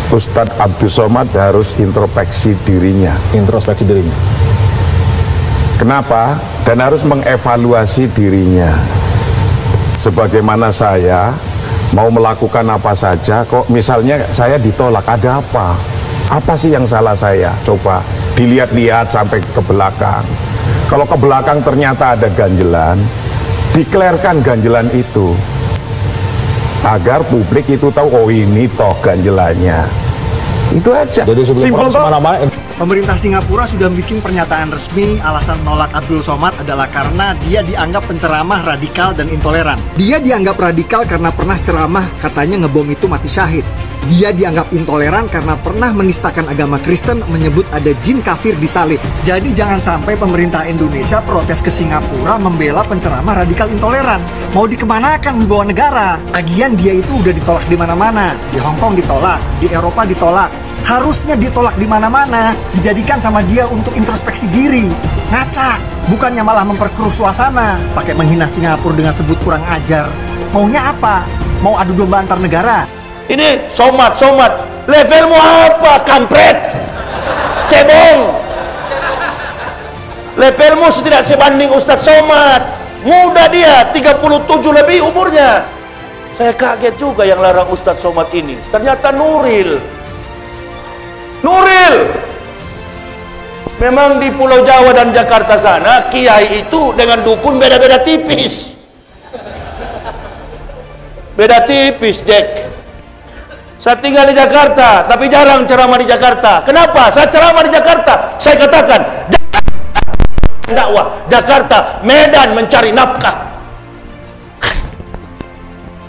Ustadz Abdul Somad harus introspeksi dirinya. Introspeksi dirinya. Kenapa? Dan harus mengevaluasi dirinya. Sebagaimana saya mau melakukan apa saja, kok misalnya saya ditolak, ada apa? Apa sih yang salah saya? Coba dilihat-lihat sampai ke belakang. Kalau ke belakang ternyata ada ganjelan, deklarkan ganjelan itu, agar publik itu tahu, oh ini toh ganjelannya. Itu aja. Jadi sebelum mana-mana, pemerintah Singapura sudah bikin pernyataan resmi alasan menolak Abdul Somad adalah karena dia dianggap penceramah radikal dan intoleran. Dia dianggap radikal karena pernah ceramah katanya ngebom itu mati syahid. Dia dianggap intoleran karena pernah menistakan agama Kristen, menyebut ada jin kafir disalib. Jadi jangan sampai pemerintah Indonesia protes ke Singapura membela penceramah radikal intoleran. Mau dikemanakan wibawa negara? Lagian dia itu udah ditolak di mana-mana. Di Hong Kong ditolak, di Eropa ditolak. Harusnya ditolak di mana-mana, dijadikan sama dia untuk introspeksi diri. Ngaca, bukannya malah memperkeruh suasana, pakai menghina Singapura dengan sebut kurang ajar. Maunya apa? Mau adu domba antar negara? Ini Somad, levelmu apa, kampret, cebong? Levelmu tidak sebanding Ustadz Somad. Muda dia, 37 lebih umurnya. Saya kaget juga yang larang Ustadz Somad ini. Ternyata Nuril. Memang di Pulau Jawa dan Jakarta sana, kiai itu dengan dukun beda-beda tipis. Beda tipis, Jack. Saya tinggal di Jakarta, tapi jarang ceramah di Jakarta. Kenapa? Saya ceramah di Jakarta. Saya katakan, dakwah Jakarta, medan mencari nafkah.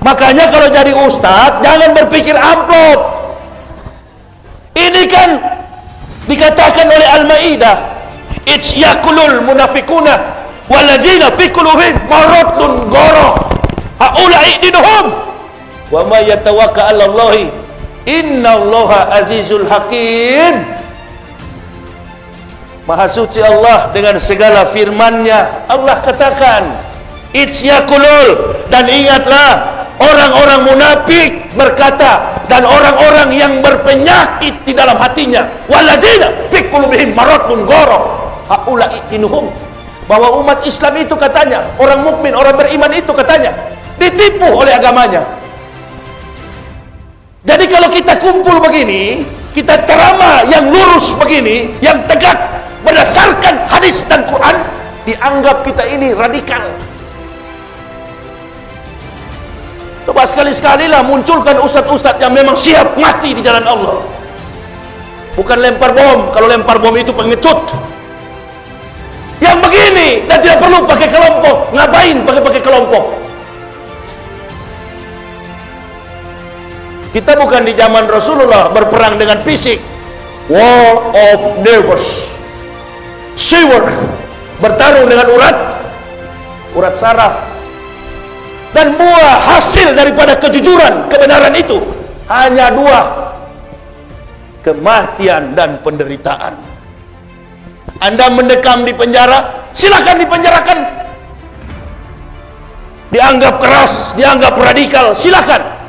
Makanya kalau jadi ustadz, jangan berpikir amplop. Ini kan dikatakan oleh Al-Maidah, yakulul munafiquna waladzina fi qulubihim maradun ghara haula'i dinuhum wa ma yatawakkal 'alallahi innallaha azizul hakim. Maha suci Allah dengan segala firman-Nya. Allah katakan yakulul, dan ingatlah orang-orang munafik berkata, dan orang-orang yang berpenyakit di dalam hatinya, waladzina fi qulubihim maradun ghara haula'i dinuhum, bahwa umat Islam itu katanya, orang mukmin, orang beriman itu katanya ditipu oleh agamanya. Jadi kalau kita kumpul begini, kita ceramah yang lurus begini, yang tegak berdasarkan hadis dan Quran, dianggap kita ini radikal. Coba sekali-sekali lah munculkan ustadz-ustadz yang memang siap mati di jalan Allah. Bukan lempar bom. Kalau lempar bom itu pengecut. Yang begini, dan tidak perlu pakai kelompok. Ngapain pakai kelompok? Kita bukan di zaman Rasulullah berperang dengan fisik. War of nervous. Sword, bertarung dengan urat saraf. Dan buah hasil daripada kejujuran, kebenaran itu hanya dua: kematian dan penderitaan. Anda mendekam di penjara, silakan dipenjarakan. Dianggap keras, dianggap radikal, silakan.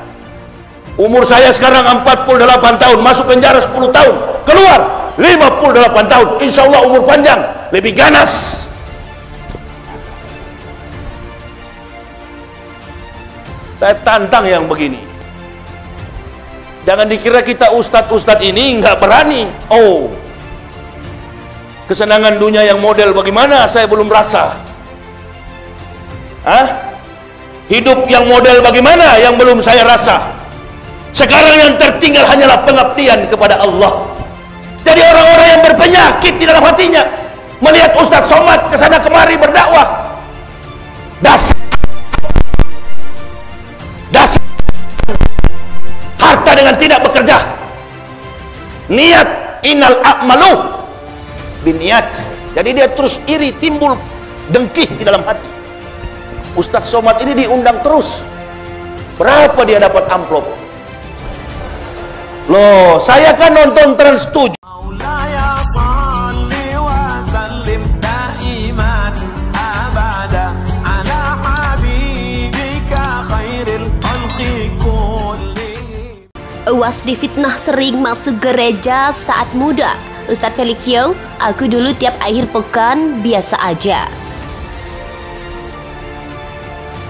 Umur saya sekarang 48 tahun, masuk penjara 10 tahun, keluar 58 tahun, insya Allah umur panjang, lebih ganas. Saya tantang yang begini. Jangan dikira kita ustadz-ustadz ini nggak berani. Oh, kesenangan dunia yang model bagaimana saya belum rasa. Hidup yang model bagaimana yang belum saya rasa. Sekarang yang tertinggal hanyalah pengabdian kepada Allah. Jadi orang-orang yang berpenyakit di dalam hatinya melihat Ustadz Somad kesana kemari berdakwah, dasar harta dengan tidak bekerja, niat, innal a'malu biniat. Jadi dia terus iri, timbul dengki di dalam hati. Ustadz Somad ini diundang terus. Berapa dia dapat amplop? Loh, saya kan nonton Trans 7. UAS difitnah sering masuk gereja saat muda. Ustadz Felixio, aku dulu tiap akhir pekan biasa aja.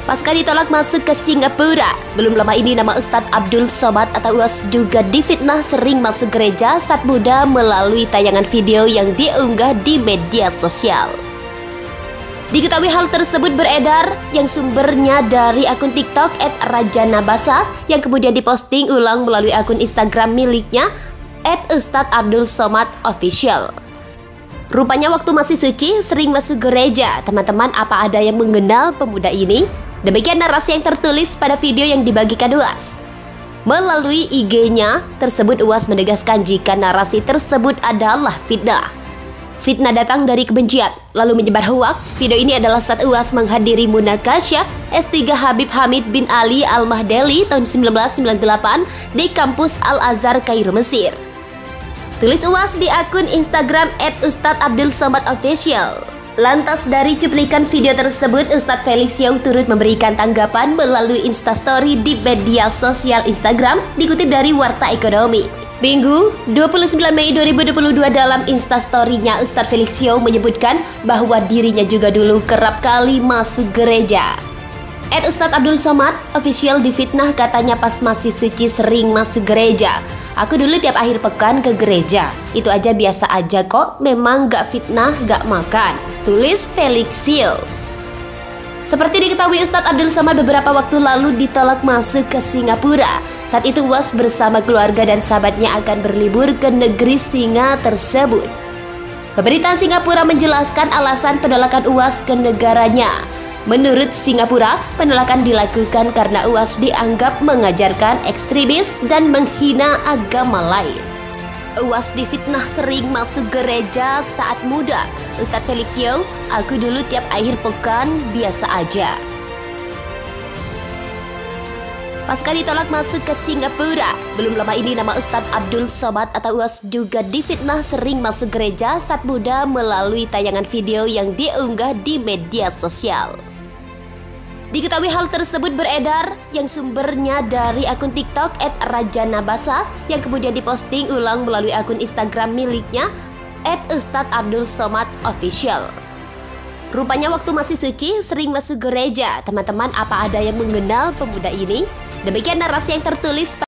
Pasca ditolak masuk ke Singapura, belum lama ini nama Ustadz Abdul Somad atau UAS juga difitnah sering masuk gereja saat muda melalui tayangan video yang diunggah di media sosial. Diketahui hal tersebut beredar yang sumbernya dari akun TikTok @rajanabasa yang kemudian diposting ulang melalui akun Instagram miliknya @ustadzabdulsomad_official. Rupanya waktu masih suci sering masuk gereja. Teman-teman, apa ada yang mengenal pemuda ini? Demikian narasi yang tertulis pada video yang dibagikan UAS. Melalui IG-nya tersebut, UAS menegaskan jika narasi tersebut adalah fitnah. Fitnah datang dari kebencian, lalu menyebar hoaks. Video ini adalah saat UAS menghadiri Munakasyah S3 Habib Hamid bin Ali Al-Mahdali tahun 1998 di kampus Al-Azhar, Kairo, Mesir. Tulis UAS di akun Instagram @ustadzabdulsomad_official. Lantas dari cuplikan video tersebut, Ustadz Felixio turut memberikan tanggapan melalui Instastory di media sosial Instagram, dikutip dari Warta Ekonomi. Minggu 29 Mei 2022 dalam Instastory-nya, Ustadz Felixio menyebutkan bahwa dirinya juga dulu kerap kali masuk gereja. @ustadzabdulsomad_official difitnah katanya pas masih suci sering masuk gereja. Aku dulu tiap akhir pekan ke gereja. Itu aja biasa aja kok, memang gak fitnah, gak makan. Tulis Felixio. Seperti diketahui, Ustadz Abdul Somad beberapa waktu lalu ditolak masuk ke Singapura. Saat itu UAS bersama keluarga dan sahabatnya akan berlibur ke negeri singa tersebut. Pemerintahan Singapura menjelaskan alasan penolakan UAS ke negaranya. Menurut Singapura, penolakan dilakukan karena UAS dianggap mengajarkan ekstremis dan menghina agama lain. UAS difitnah sering masuk gereja saat muda. Ustadz Felixio, aku dulu tiap akhir pekan biasa aja. Pasca ditolak masuk ke Singapura, belum lama ini nama Ustadz Abdul Somad atau UAS juga difitnah sering masuk gereja saat muda melalui tayangan video yang diunggah di media sosial. Diketahui hal tersebut beredar yang sumbernya dari akun TikTok @rajanabasa yang kemudian diposting ulang melalui akun Instagram miliknya @ustadzabdulsomad_official. Rupanya waktu masih suci sering masuk gereja. Teman-teman, apa ada yang mengenal pemuda ini? Demikian narasi yang tertulis